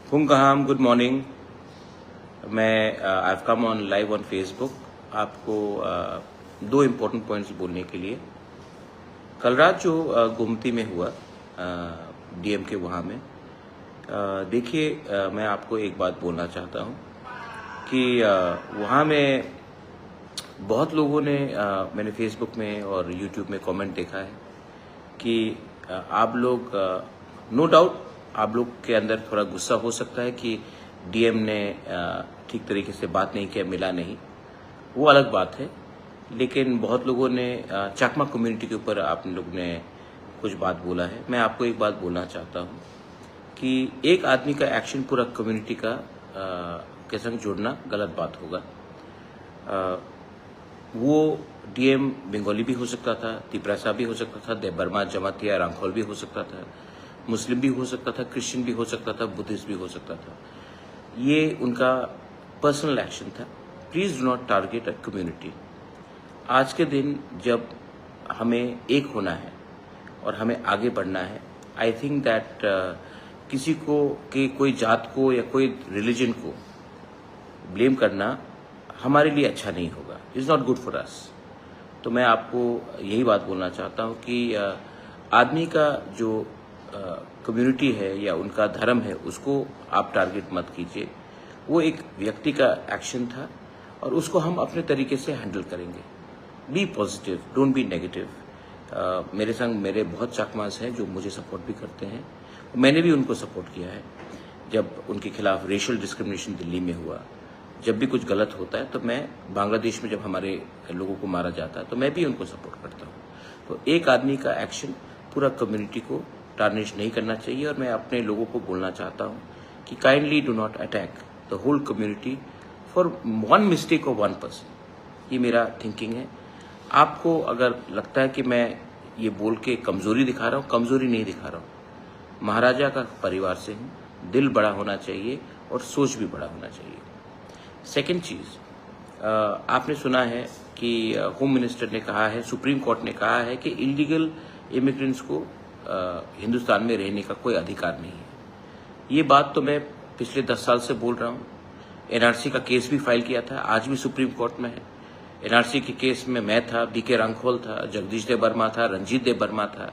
Hungaham, good morning. मैं I've come on live on Facebook आपको दो इम्पोर्टेंट पॉइंट्स बोलने के लिए। कल रात जो गोमती में हुआ डीएम के वहाँ में, देखिए मैं आपको एक बात बोलना चाहता हूँ कि वहाँ में बहुत लोगों ने मैंने फेसबुक में और यूट्यूब में कमेंट देखा है कि आप लोग नो डाउट आप लोग के अंदर थोड़ा गुस्सा हो सकता है कि डीएम ने ठीक तरीके से बात नहीं किया, मिला नहीं, वो अलग बात है। लेकिन बहुत लोगों ने चाकमा कम्युनिटी के ऊपर आप लोग ने कुछ बात बोला है। मैं आपको एक बात बोलना चाहता हूँ कि एक आदमी का एक्शन पूरा कम्युनिटी का के संग जोड़ना गलत बात होगा। वो डीएम बंगाली भी हो सकता था, तिपरासा भी हो सकता था, देबबर्मा जमातिया रांखोल भी हो सकता था, मुस्लिम भी हो सकता था, क्रिश्चियन भी हो सकता था, बुद्धिस्ट भी हो सकता था। ये उनका पर्सनल एक्शन था। Please do not target a community. आज के दिन जब हमें एक होना है और हमें आगे बढ़ना है, आई थिंक दैट किसी को कि कोई जात को या कोई रिलीजन को ब्लेम करना हमारे लिए अच्छा नहीं होगा। Is not good for us. तो मैं आपको यही बात बोलना चाहता हूँ कि आदमी का जो कम्युनिटी है या उनका धर्म है उसको आप टारगेट मत कीजिए। वो एक व्यक्ति का एक्शन था और उसको हम अपने तरीके से हैंडल करेंगे। Be positive, don't be negative. मेरे संग मेरे बहुत चाकमास हैं जो मुझे सपोर्ट भी करते हैं। मैंने भी उनको सपोर्ट किया है जब उनके खिलाफ रेशियल डिस्क्रिमिनेशन दिल्ली में हुआ। जब भी कुछ गलत होता है तो मैं बांग्लादेश में जब हमारे लोगों को मारा जाता है तो मैं भी उनको सपोर्ट करता हूँ। तो एक आदमी का एक्शन पूरा कम्युनिटी को टार्निश नहीं करना चाहिए। और मैं अपने लोगों को बोलना चाहता हूँ कि kindly do not attack the whole community for one mistake of one person. ये मेरा थिंकिंग है। आपको अगर लगता है कि मैं ये बोल के कमजोरी दिखा रहा हूँ, कमजोरी नहीं दिखा रहा हूँ। महाराजा का परिवार से हूँ, दिल बड़ा होना चाहिए और सोच भी बड़ा होना चाहिए। सेकेंड चीज, आपने सुना है कि होम मिनिस्टर ने कहा है, सुप्रीम कोर्ट ने कहा है कि इलीगल इमिग्रेंट्स को हिंदुस्तान में रहने का कोई अधिकार नहीं है। ये बात तो मैं पिछले 10 साल से बोल रहा हूँ। एनआरसी का केस भी फाइल किया था, आज भी सुप्रीम कोर्ट में है। एनआरसी के केस में मैं था, बीके रांखोल था, जगदीश देबबर्मा था, रंजीत देबबर्मा था।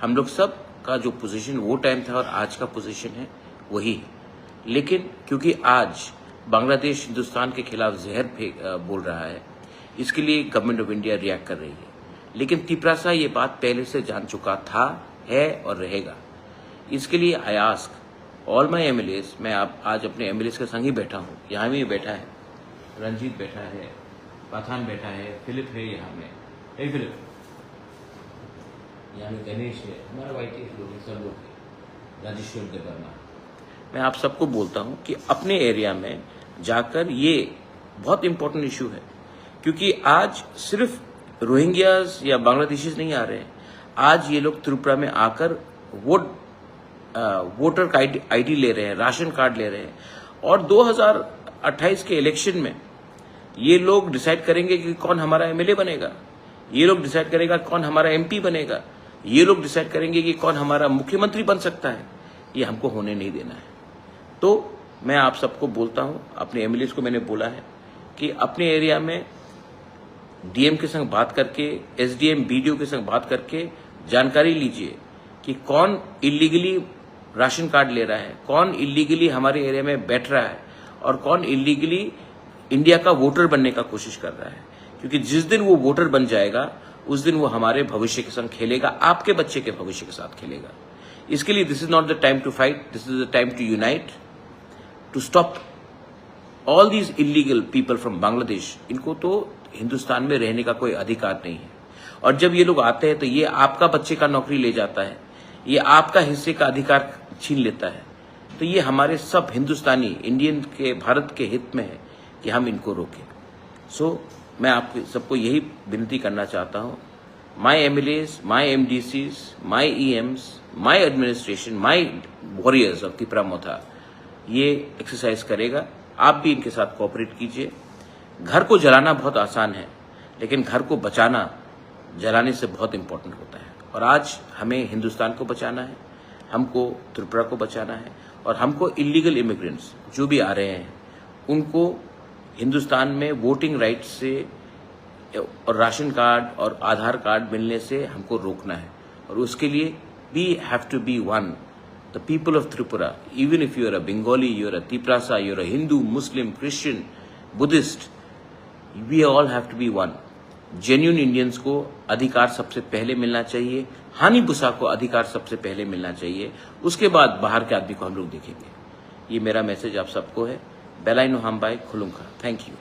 हम लोग सब का जो पोजीशन वो टाइम था और आज का पोजीशन है वही है। लेकिन क्योंकि आज बांग्लादेश हिंदुस्तान के खिलाफ जहर बोल रहा है, इसके लिए गवर्नमेंट ऑफ इंडिया रिएक्ट कर रही है। लेकिन तिपरासा ये बात पहले से जान चुका था, है और रहेगा। इसके लिए I ask all my MLAs, मैं आज अपने एमएलएस के संग ही बैठा हूँ। यहाँ भी बैठा है, रंजीत बैठा है, पाथान बैठा है, फिलिप है यहाँ में, हे फिलिप, यहाँ में गणेश है, हमारा वाइटी लोग सब लोग है, राजेश्वर देबबर्मा। मैं आप सबको बोलता हूँ कि अपने एरिया में जाकर, ये बहुत इंपॉर्टेंट इशू है क्योंकि आज सिर्फ रोहिंग्याज या बांग्लादेशीज नहीं आ रहे हैं। आज ये लोग त्रिपुरा में आकर वोटर आईडी ले रहे हैं, राशन कार्ड ले रहे हैं। और 2028 के इलेक्शन में ये लोग डिसाइड करेंगे कि कौन हमारा एमएलए बनेगा, ये लोग डिसाइड करेगा कौन हमारा एमपी बनेगा, ये लोग डिसाइड करेंगे कि कौन हमारा मुख्यमंत्री बन सकता है। ये हमको होने नहीं देना है। तो मैं आप सबको बोलता हूं, अपने एमएलएस को मैंने बोला है कि अपने एरिया में डीएम के संग बात करके, एसडीएम बीडीओ के संग बात करके जानकारी लीजिए कि कौन इलीगली राशन कार्ड ले रहा है, कौन इलीगली हमारे एरिया में बैठ रहा है और कौन इलीगली इंडिया का वोटर बनने का कोशिश कर रहा है। क्योंकि जिस दिन वो वोटर बन जाएगा उस दिन वो हमारे भविष्य के संग खेलेगा, आपके बच्चे के भविष्य के साथ खेलेगा। इसके लिए this is not the time to fight, this is the time to unite, to stop all these illegal people from Bangladesh. इनको तो हिंदुस्तान में रहने का कोई अधिकार नहीं है। और जब ये लोग आते हैं तो ये आपका बच्चे का नौकरी ले जाता है, ये आपका हिस्से का अधिकार छीन लेता है। तो ये हमारे सब हिंदुस्तानी इंडियन के भारत के हित में है कि हम इनको रोकें। सो मैं आप सबको यही विनती करना चाहता हूँ, my MLAs, my MDCs, my EMs, my administration, my warriors of Tripura Motha ये एक्सरसाइज करेगा। आप भी इनके साथ कोऑपरेट कीजिए। घर को जलाना बहुत आसान है, लेकिन घर को बचाना जलाने से बहुत इंपॉर्टेंट होता है। और आज हमें हिंदुस्तान को बचाना है, हमको त्रिपुरा को बचाना है और हमको इलीगल इमिग्रेंट्स जो भी आ रहे हैं उनको हिंदुस्तान में वोटिंग राइट से और राशन कार्ड और आधार कार्ड मिलने से हमको रोकना है। और उसके लिए we have to be one, the people of Tripura, even if you are a Bengali, you are a Tiprasa, you are a Hindu, Muslim, Christian, Buddhist, we all have to be one. Genuine Indians को अधिकार सबसे पहले मिलना चाहिए, हानि बुसा को अधिकार सबसे पहले मिलना चाहिए, उसके बाद बाहर के आदमी को हम लोग देखेंगे। ये मेरा मैसेज आप सबको है। बेलाइनो हम बाय खुलुंखा। Thank you.